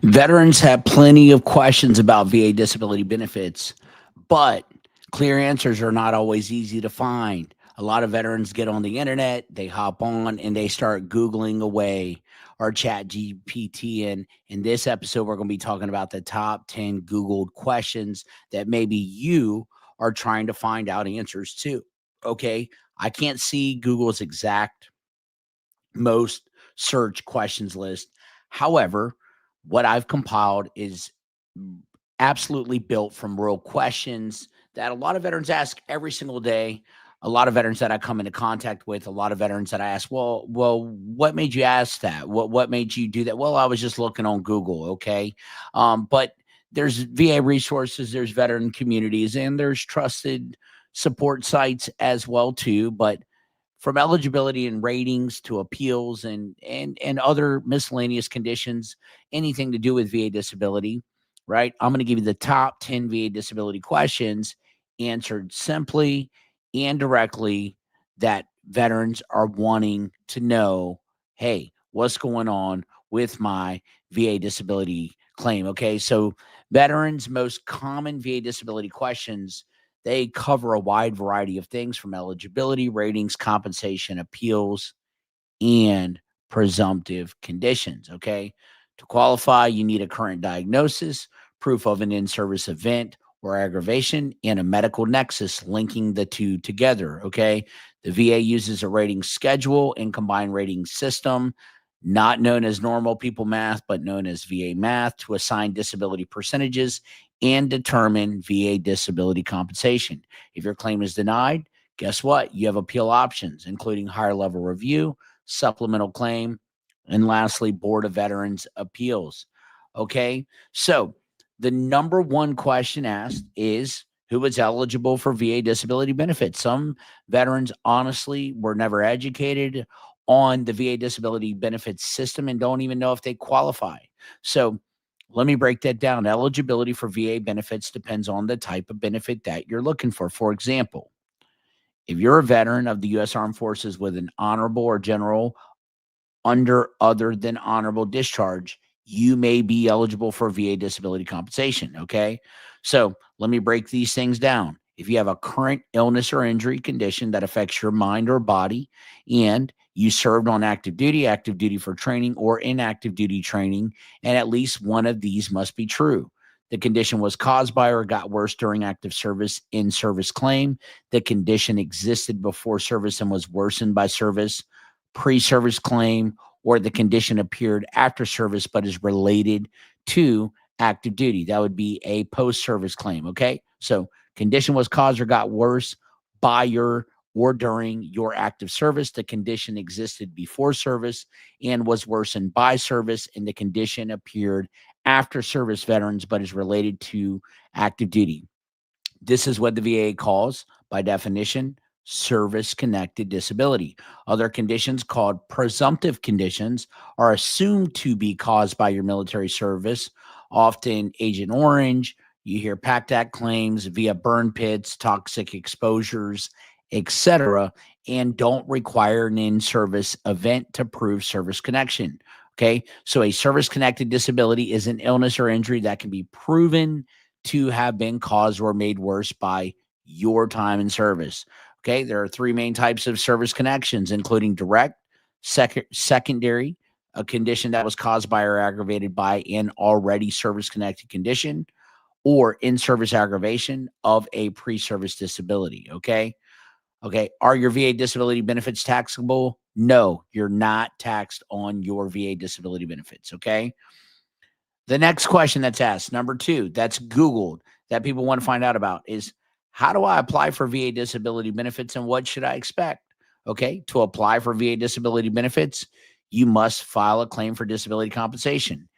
Veterans have plenty of questions about VA disability benefits, but clear answers are not always easy to find. A lot of veterans get on the internet, they hop on and they start Googling away or chat GPT. And in this episode, we're going to be talking about the top 10 Googled questions that maybe you are trying to find out answers to. Okay. I can't see Google's exact most search questions list. However, what I've compiled is absolutely built from real questions that a lot of veterans ask every single day. A lot of veterans that I come into contact with, a lot of veterans that I ask, what made you ask that? What made you do that? Well, I was just looking on Google. Okay. But there's VA resources, there's veteran communities, and there's trusted support sites as well too. But from eligibility and ratings to appeals and other miscellaneous conditions, anything to do with VA disability, right? I'm going to give you the top 10 VA disability questions answered simply and directly that veterans are wanting to know, hey, what's going on with my VA disability claim? Okay, so veterans' most common VA disability questions, they cover a wide variety of things from eligibility, ratings, compensation, appeals, and presumptive conditions. Okay. To qualify, you need a current diagnosis, proof of an in service event or aggravation, and a medical nexus linking the two together. Okay. The VA uses a rating schedule and combined rating system, not known as normal people math, but known as VA math, to assign disability percentages and determine VA disability compensation. If your claim is denied, guess what? You have appeal options, including higher level review, supplemental claim, and lastly, Board of Veterans Appeals. Okay. So the number one question asked is who is eligible for VA disability benefits? Some veterans honestly were never educated on the VA disability benefits system and don't even know if they qualify. So let me break that down. Eligibility for VA benefits depends on the type of benefit that you're looking for. For example, if you're a veteran of the U.S. Armed Forces with an honorable or general under other than honorable discharge, you may be eligible for VA disability compensation. Okay. So let me break these things down. If you have a current illness or injury condition that affects your mind or body, and you served on active duty for training, or inactive duty training, and at least one of these must be true. The condition was caused by or got worse during active service, in service claim. The condition existed before service and was worsened by service, pre-service claim, or the condition appeared after service but is related to active duty. That would be a post-service claim. Okay. So condition was caused or got worse by your or during your active service. The condition existed before service and was worsened by service, and the condition appeared after service veterans but is related to active duty. This is what the VA calls, by definition, service connected disability. Other conditions called presumptive conditions are assumed to be caused by your military service, often Agent Orange. You hear PACT Act claims via burn pits, toxic exposures, etc., and don't require an in service event to prove service connection. Okay, so a service connected disability is an illness or injury that can be proven to have been caused or made worse by your time in service. Okay, there are three main types of service connections, including direct, secondary, a condition that was caused by or aggravated by an already service connected condition, or in service aggravation of a pre service disability. Okay. Okay. Are your VA disability benefits taxable? No, you're not taxed on your VA disability benefits. Okay. The next question that's asked, number two, that's Googled, that people want to find out about is, how do I apply for VA disability benefits and what should I expect? Okay, to apply for VA disability benefits, you must file a claim for disability compensation.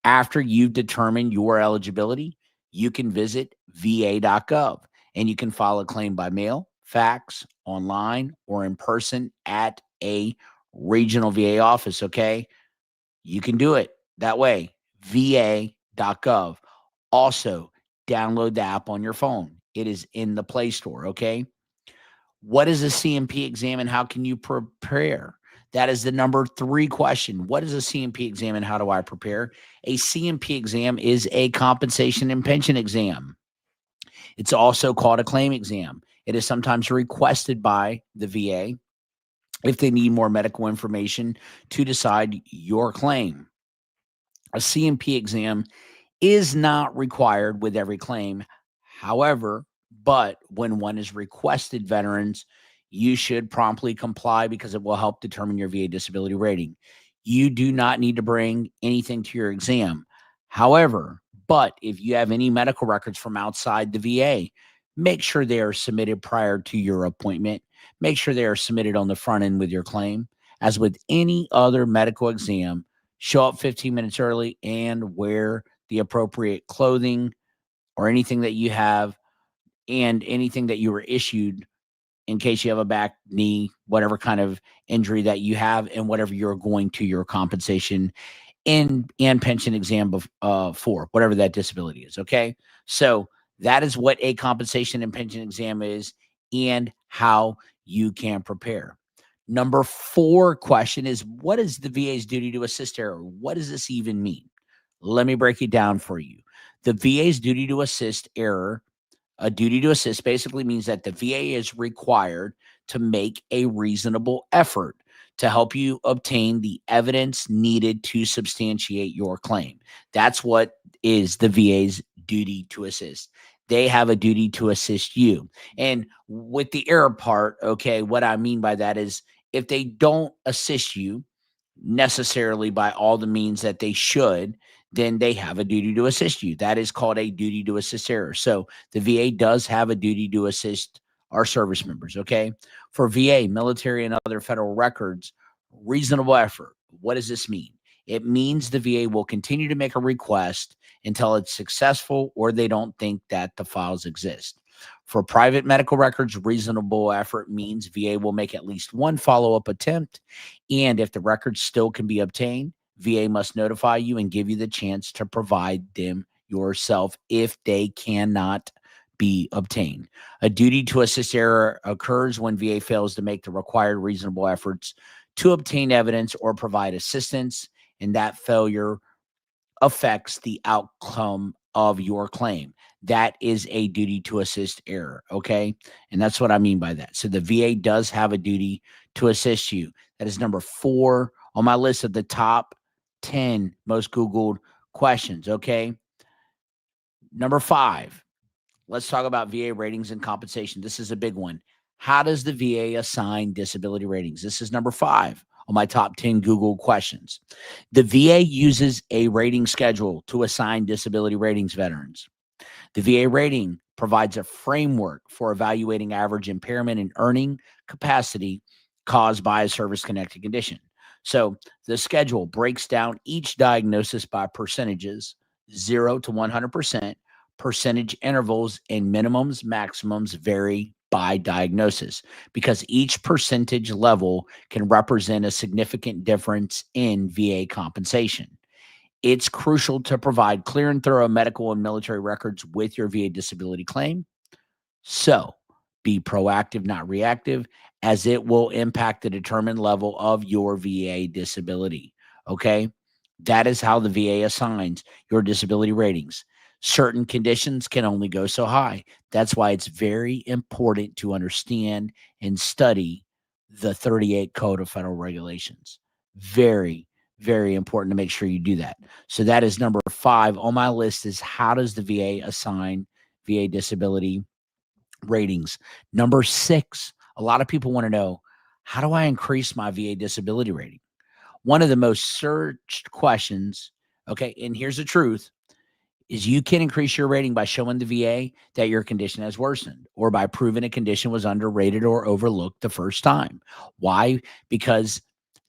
After you've determined your eligibility, you can visit va.gov and you can file a claim by mail, fax, online, or in person at a regional VA office. Okay, you can do it that way, va.gov. Also, download the app on your phone. It is in the Play Store. Okay. What is a CMP exam and how can you prepare? That is the number 3 question. What is a C&P exam and how do I prepare? A C&P exam is a compensation and pension exam. It's also called a claim exam. It is sometimes requested by the VA if they need more medical information to decide your claim. A C&P exam is not required with every claim. However, but when one is requested, veterans, you should promptly comply because it will help determine your VA disability rating. You do not need to bring anything to your exam. However, but if you have any medical records from outside the VA, make sure they are submitted prior to your appointment. Make sure they are submitted on the front end with your claim. As with any other medical exam, show up 15 minutes early and wear the appropriate clothing or anything that you have and anything that you were issued in case you have a back, knee, whatever kind of injury that you have, and whatever you're going to your compensation and pension exam for, whatever that disability is. Okay. So that is what a compensation and pension exam is and how you can prepare. Number 4 question is, what is the VA's duty to assist error? What does this even mean? Let me break it down for you. The VA's duty to assist error, a duty to assist basically means that the VA is required to make a reasonable effort to help you obtain the evidence needed to substantiate your claim. That's what is the VA's duty to assist. They have a duty to assist you. And with the error part, okay, what I mean by that is if they don't assist you necessarily by all the means that they should, then they have a duty to assist you. That is called a duty to assist error. So the VA does have a duty to assist our service members, okay? For VA, military, and other federal records, reasonable effort. What does this mean? It means the VA will continue to make a request until it's successful or they don't think that the files exist. For private medical records, reasonable effort means VA will make at least one follow-up attempt, and if the records still can be obtained, VA must notify you and give you the chance to provide them yourself if they cannot be obtained. A duty to assist error occurs when VA fails to make the required reasonable efforts to obtain evidence or provide assistance, and that failure affects the outcome of your claim. That is a duty to assist error, okay? And that's what I mean by that. So the VA does have a duty to assist you. That is number 4 on my list of the top 10 most Googled questions, okay? Number 5, let's talk about VA ratings and compensation. This is a big one. How does the VA assign disability ratings? This is number 5 on my top 10 Google questions. The VA uses a rating schedule to assign disability ratings, veterans. The VA rating provides a framework for evaluating average impairment in earning capacity caused by a service-connected condition. So the schedule breaks down each diagnosis by percentages, 0 to 100%. Percentage intervals and minimums, maximums vary by diagnosis because each percentage level can represent a significant difference in VA compensation. It's crucial to provide clear and thorough medical and military records with your VA disability claim. So be proactive, not reactive, as it will impact the determined level of your VA disability. Okay. That is how the VA assigns your disability ratings. Certain conditions can only go so high. That's why it's very important to understand and study the 38 Code of Federal Regulations. Very, very important to make sure you do that. So that is number 5 on my list is how does the VA assign VA disability ratings? Number 6, a lot of people want to know, how do I increase my VA disability rating? One of the most searched questions, okay, and here's the truth, is you can increase your rating by showing the VA that your condition has worsened or by proving a condition was underrated or overlooked the first time. Why? Because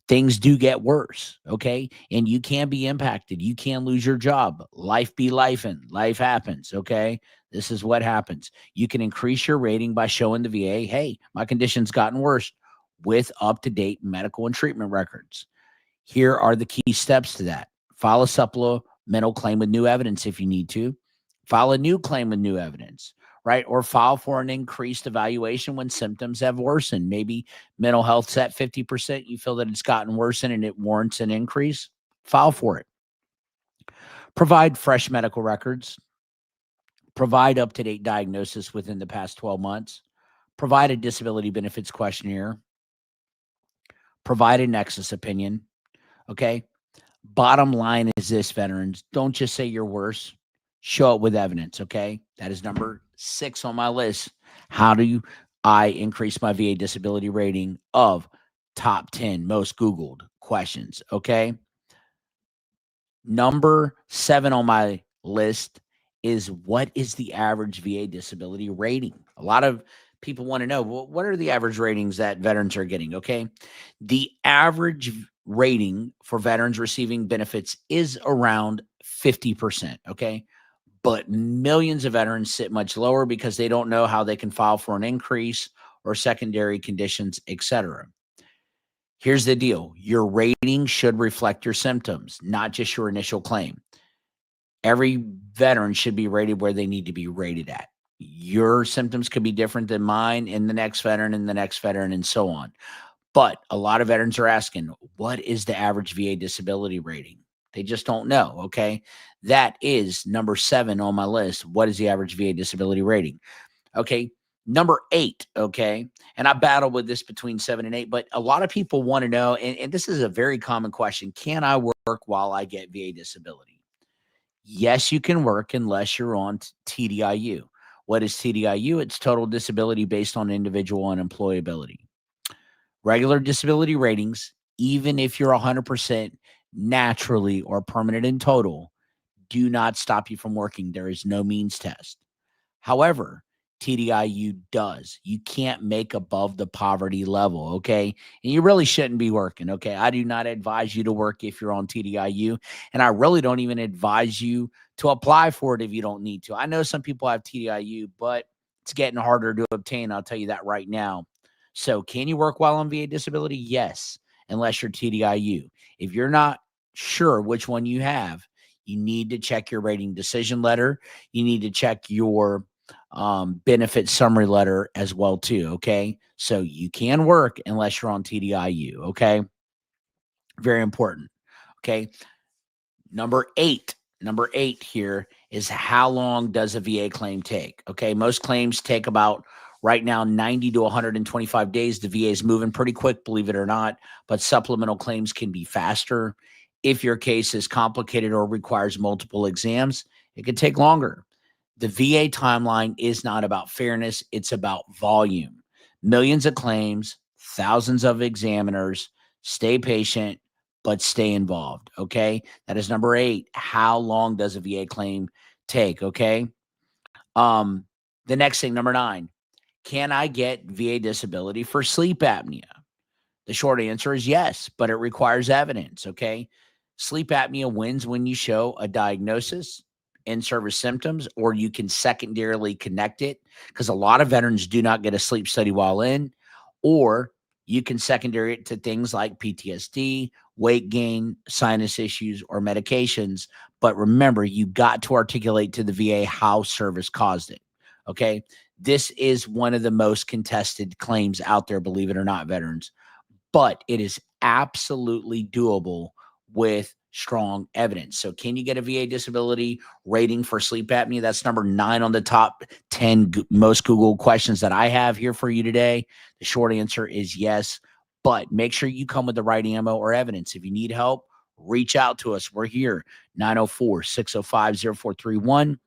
things do get worse, okay? And you can be impacted. You can lose your job. Life be life and life happens, okay? This is what happens. You can increase your rating by showing the VA, hey, my condition's gotten worse with up-to-date medical and treatment records. Here are the key steps to that. File a supplemental claim with new evidence if you need to. File a new claim with new evidence. right? Or file for an increased evaluation when symptoms have worsened. Maybe mental health's at 50%. You feel that it's gotten worse and it warrants an increase. File for it. Provide fresh medical records. Provide up to date diagnosis within the past 12 months. Provide a disability benefits questionnaire. Provide a nexus opinion. Okay. Bottom line is this, veterans, don't just say you're worse. Show it with evidence. Okay. That is number 6 on my list. How do I increase my VA disability rating of top 10 most Googled questions? Okay. Number 7 on my list is, what is the average VA disability rating? A lot of people want to know, well, what are the average ratings that veterans are getting? Okay. The average rating for veterans receiving benefits is around 50%. Okay. But millions of veterans sit much lower because they don't know how they can file for an increase or secondary conditions, etc. Here's the deal. Your rating should reflect your symptoms, not just your initial claim. Every veteran should be rated where they need to be rated at. Your symptoms could be different than mine and the next veteran and the next veteran and so on. But a lot of veterans are asking, what is the average VA disability rating? They just don't know. Okay. That is number 7 on my list. What is the average VA disability rating? Okay. Number 8. Okay. And I battle with this between 7 and 8, but a lot of people want to know, and this is a very common question: can I work while I get VA disability? Yes, you can work unless you're on TDIU. What is TDIU? It's total disability based on individual unemployability. Regular disability ratings, even if you're 100% naturally or permanent in total, do not stop you from working. There is no means test. However, TDIU does. You can't make above the poverty level, okay? And you really shouldn't be working, okay? I do not advise you to work if you're on TDIU, and I really don't even advise you to apply for it if you don't need to. I know some people have TDIU, but it's getting harder to obtain. I'll tell you that right now. So, can you work while on VA disability? Yes, unless you're TDIU. If you're not sure which one you have, you need to check your rating decision letter. You need to check your benefit summary letter as well too. Okay, so you can work unless you're on TDIU. Okay, very important. Okay, number 8 here is, how long does a VA claim take? Okay, most claims take about, right now, 90 to 125 days. The VA is moving pretty quick, believe it or not, but supplemental claims can be faster. If your case is complicated or requires multiple exams, it could take longer. The VA timeline is not about fairness, it's about volume. Millions of claims, thousands of examiners. Stay patient, but stay involved. Okay. That is number 8. How long does a VA claim take? Okay. Um, the next thing, number 9, can I get VA disability for sleep apnea? The short answer is yes, but it requires evidence. Okay. Sleep apnea wins when you show a diagnosis, in service symptoms, or you can secondarily connect it, because a lot of veterans do not get a sleep study while in, or you can secondary it to things like PTSD, weight gain, sinus issues, or medications. But remember, you got to articulate to the VA how service caused it. Okay. This is one of the most contested claims out there, believe it or not, veterans, but it is absolutely doable with strong evidence. So, can you get a VA disability rating for sleep apnea? That's number 9 on the top 10 most Googled questions that I have here for you today. The short answer is yes, but make sure you come with the right ammo or evidence. If you need help, reach out to us. We're here, 904-605-0431,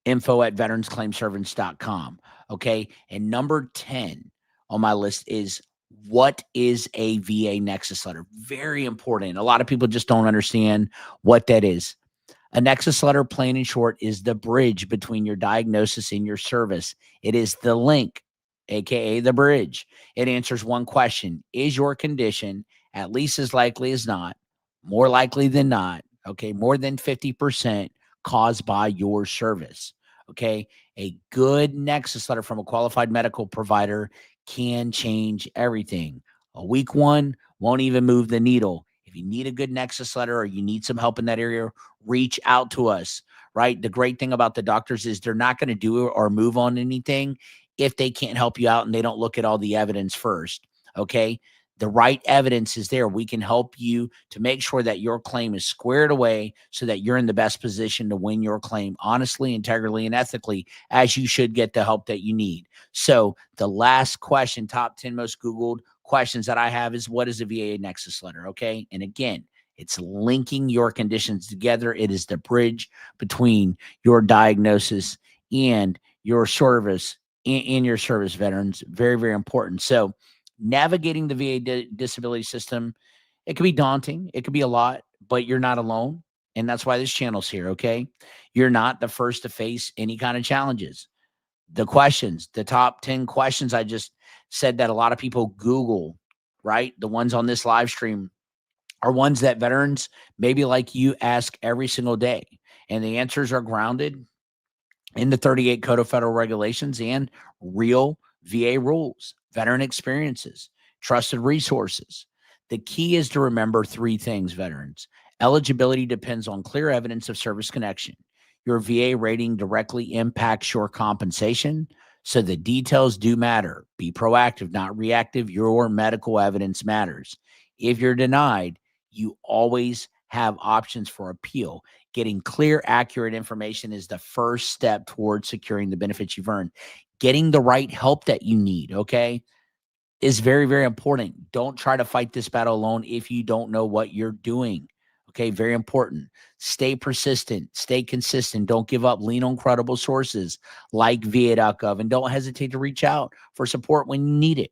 info@veteransclaimservice.com. Okay. And number 10 on my list is, what is a VA Nexus letter? Very important. A lot of people just don't understand what that is. A Nexus letter, plain and short, is the bridge between your diagnosis and your service. It is the link, aka the bridge. It answers one question: is your condition, at least as likely as not, more likely than not, okay, more than 50%, caused by your service? Okay. A good Nexus letter from a qualified medical provider can change everything. A weak one won't even move the needle. If you need a good Nexus letter or you need some help in that area, reach out to us, right? The great thing about the doctors is they're not going to do or move on anything if they can't help you out and they don't look at all the evidence first. Okay. The right evidence is there. We can help you to make sure that your claim is squared away so that you're in the best position to win your claim honestly, integrally, and ethically, as you should get the help that you need. So, the last question, top 10 most Googled questions that I have is, what is a VA Nexus letter? Okay. And again, it's linking your conditions together. It is the bridge between your diagnosis and your service in your service, veterans. Very, very important. So, navigating the VA disability system, it can be daunting. It could be a lot, but you're not alone. And that's why this channel's here. Okay. You're not the first to face any kind of challenges. The questions, the top 10 questions I just said that a lot of people Google, right? The ones on this live stream are ones that veterans, maybe like you, ask every single day. And the answers are grounded in the 38 Code of Federal Regulations and real VA rules, veteran experiences, trusted resources. The key is to remember three things, veterans. Eligibility depends on clear evidence of service connection. Your VA rating directly impacts your compensation, so the details do matter. Be proactive, not reactive. Your medical evidence matters. If you're denied, you always have options for appeal. Getting clear, accurate information is the first step towards securing the benefits you've earned. Getting the right help that you need, okay, is very, very important. Don't try to fight this battle alone if you don't know what you're doing. Okay, very important. Stay persistent, stay consistent. Don't give up. Lean on credible sources like va.gov, and don't hesitate to reach out for support when you need it.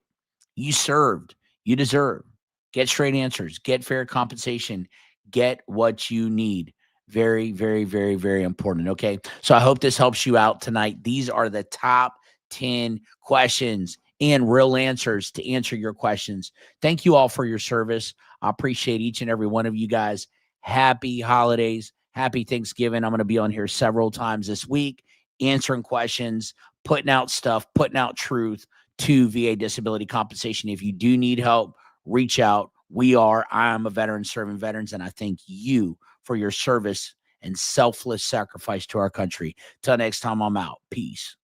You served, you deserve. Get straight answers, get fair compensation, get what you need. Very, very, very, very important. Okay. So I hope this helps you out tonight. These are the top 10 questions and real answers to answer your questions. Thank you all for your service. I appreciate each and every one of you guys. Happy holidays. Happy Thanksgiving. I'm going to be on here several times this week, answering questions, putting out stuff, putting out truth to VA disability compensation. If you do need help, reach out. I'm a veteran serving veterans, and I thank you for your service and selfless sacrifice to our country. Till next time, I'm out. Peace.